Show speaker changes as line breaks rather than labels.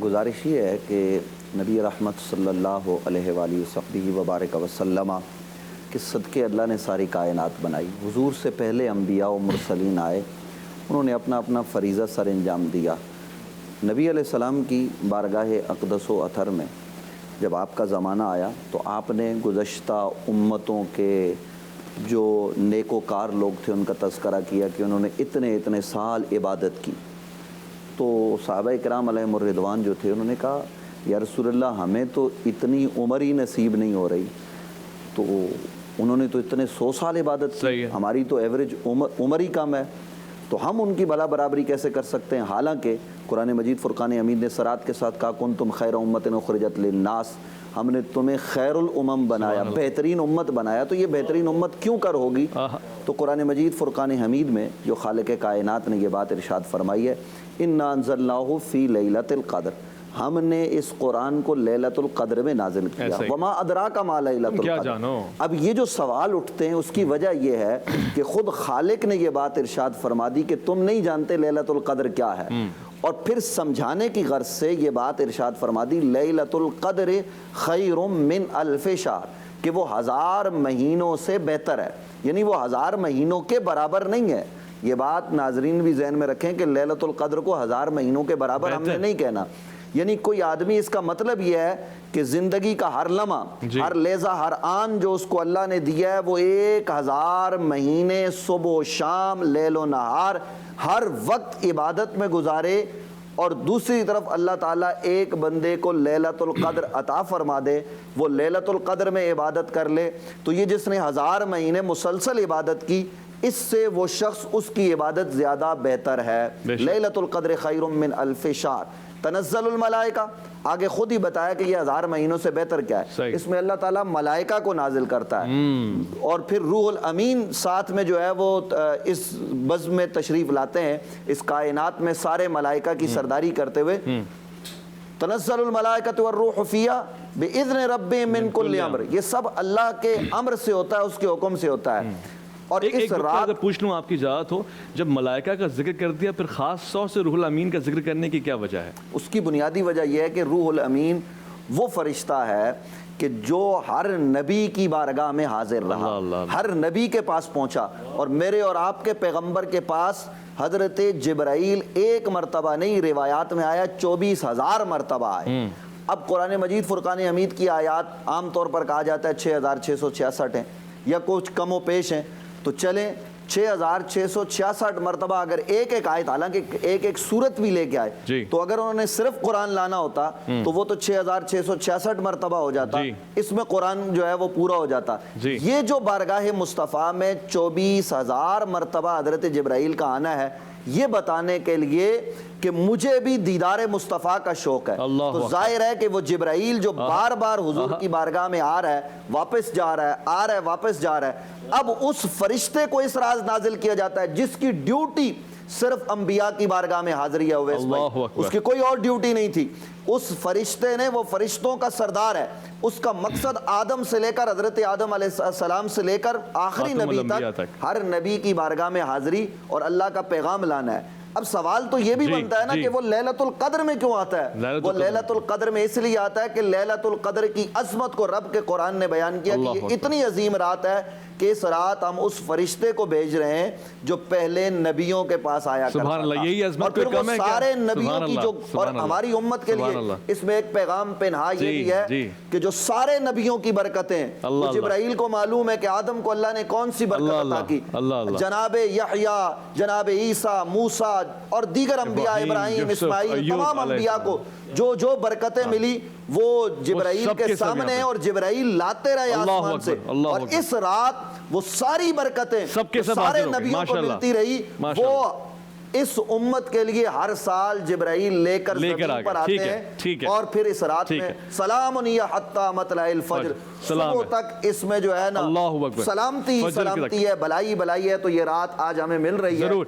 گزارش یہ ہے کہ نبی رحمت صلی اللہ علیہ وآلہ وصحبہ وبارک وسلم کے صدقے اللہ نے ساری کائنات بنائی۔ حضور سے پہلے انبیاء و مرسلین آئے، انہوں نے اپنا اپنا فریضہ سر انجام دیا۔ نبی علیہ السلام کی بارگاہ اقدس و اطہر میں جب آپ کا زمانہ آیا تو آپ نے گزشتہ امتوں کے جو نیکوکار لوگ تھے ان کا تذکرہ کیا کہ انہوں نے اتنے سال عبادت کی۔ تو صحابہ کرام علیہم الرضوان جو تھے انہوں نے کہا یا رسول اللہ ہمیں تو اتنی عمر ہی نصیب نہیں ہو رہی، تو انہوں نے تو اتنے 100 سال عبادت کی، ہماری تو ایوریج عمر ہی کم ہے، تو ہم ان کی بلا برابری کیسے کر سکتے ہیں؟ حالانکہ قرآن مجید فرقان حمید نے صراط کے ساتھ کہا کنتم خیر امت اخرجت للناس، ہم نے تمہیں خیر الامم بنایا، بہترین امت بنایا، تو یہ بہترین امت کیوں کر ہوگی؟ تو قرآن مجید فرقان حمید میں جو خالق کائنات نے یہ بات ارشاد فرمائی ہے انا انزلناہ فی لیلۃ القدر، ہم نے اس قرآن کو لیلۃ القدر میں نازل کیا۔ وما ادراک ما لیلۃ القدر۔ اب یہ جو سوال اٹھتے ہیں اس کی وجہ یہ ہے کہ خود خالق نے یہ بات ارشاد فرما دی کہ تم نہیں جانتے لیلۃ القدر کیا ہے، اور پھر سمجھانے کی غرض سے یہ بات ارشاد فرما دی لیلۃ القدر خیر من الف شہر، کہ وہ 1000 مہینوں سے بہتر ہے، یعنی وہ 1000 مہینوں کے برابر نہیں ہے۔ یہ بات ناظرین بھی ذہن میں رکھیں کہ لیلۃ القدر کو 1000 مہینوں کے برابر ہم نے نہیں کہنا، یعنی کوئی آدمی، اس کا مطلب یہ ہے کہ زندگی کا ہر لمحہ، ہر لحظہ، ہر آن جو اس کو اللہ نے دیا ہے وہ 1000 مہینے صبح و شام، لیل و نہار، ہر وقت عبادت میں گزارے، اور دوسری طرف اللہ تعالیٰ ایک بندے کو لیلۃ القدر عطا فرما دے، وہ لیلۃ القدر میں عبادت کر لے، تو یہ جس نے 1000 مہینے مسلسل عبادت کی، اس سے وہ شخص، اس کی عبادت زیادہ بہتر ہے۔ لیلۃ القدر خیر من الف شہر تنزل الملائکہ، آگے خود ہی بتایا کہ یہ 1000 مہینوں سے بہتر کیا ہے، اس میں اللہ تعالیٰ ملائکہ کو نازل کرتا ہے، اور پھر روح الامین ساتھ میں جو ہے وہ اس بزم میں تشریف لاتے ہیں، اس کائنات میں سارے ملائکہ کی سرداری کرتے ہوئے۔ تنزل الملائکۃ والروح فیہا باذن ربہم من کل امر، یہ سب اللہ کے امر سے ہوتا ہے، اس کے حکم سے ہوتا ہے۔ اور
ایک رات پوچھ لوں آپ کی اجازت ہو، جب ملائکہ کا ذکر کر دیا پھر خاص طور سے روح الامین کا ذکر کرنے کی کیا وجہ ہے؟
اس کی بنیادی وجہ یہ ہے کہ روح الامین وہ فرشتہ ہے کہ جو ہر نبی کی بارگاہ میں حاضر رہا، ہر نبی کے پاس پہنچا، اور میرے اور آپ کے پیغمبر کے پاس حضرت جبرائیل ایک مرتبہ نہیں، روایات میں آیا 24,000 مرتبہ آئے۔ اب قرآن مجید فرقان حمید کی آیات عام طور پر کہا جاتا ہے 6666 ہیں یا کچھ کم و پیش ہیں، تو چلیں 6666 مرتبہ اگر ایک ایک آیت، حالانکہ ایک ایک سورت بھی لے کے آئے، تو اگر انہوں نے صرف قرآن لانا ہوتا تو وہ تو 6666 مرتبہ ہو جاتا، اس میں قرآن جو ہے وہ پورا ہو جاتا۔ یہ جو بارگاہ مصطفیٰ میں 24,000 مرتبہ حضرت جبرائیل کا آنا ہے، یہ بتانے کے لیے کہ مجھے بھی دیدار مصطفیٰ کا شوق ہے، تو ظاہر ہے کہ وہ جبرائیل جو بار بار حضور کی بارگاہ میں آ رہا ہے، واپس جا رہا ہے، آ رہا ہے، واپس جا رہا ہے، اب اس فرشتے کو اس راز نازل کیا جاتا ہے جس کی ڈیوٹی صرف انبیاء کی بارگاہ میں حاضری ہے، اس کی کوئی اور ڈیوٹی نہیں تھی۔ اس فرشتے نے، وہ فرشتوں کا سردار ہے، اس کا مقصد آدم سے لے کر، حضرت آدم علیہ السلام سے لے کر آخری نبی تک ہر نبی کی بارگاہ میں حاضری اور اللہ کا پیغام لانا ہے۔ اب سوال تو یہ بھی بنتا ہے نا کہ وہ لیلۃ القدر میں کیوں آتا ہے؟ وہ لیلۃ القدر میں اس لیے آتا ہے کہ لیلۃ القدر کی عظمت کو رب کے قرآن نے بیان کیا کہ یہ اتنی عظیم رات ہے کہ اس رات ہم اس فرشتے کو بھیج رہے ہیں جو پہلے نبیوں کے پاس آیا کرتا تھا، اور پھر وہ سارے نبیوں کی جو، اور ہماری امت کے لیے اس میں ایک پیغام پنہا یہ بھی ہے کہ جو سارے نبیوں کی برکتیں، جبرائیل کو معلوم ہے کہ آدم کو اللہ نے کون سی برکت عطا کی، جناب یحییٰ، جناب عیسیٰ، موسیٰ اور دیگر انبیاء، ابراہیم، اسماعیل، تمام انبیاء کو جو جو برکتیں ملی وہ جبرائیل کے سامنے، اور جبرائیل لاتے رہے آسمان سے، اور اس رات وہ ساری برکتیں سارے نبیوں کو ملتی رہی، وہ اس امت کے لیے ہر سال جبرائیل لے کر زمین پر آتے ہیں، اور پھر اس رات میں سلام ہی حتی مطلع الفجر، صبح تک اس میں جو ہے نا سلامتی سلامتی ہے، بھلائی بھلائی ہے، تو یہ رات آج ہمیں مل رہی ہے۔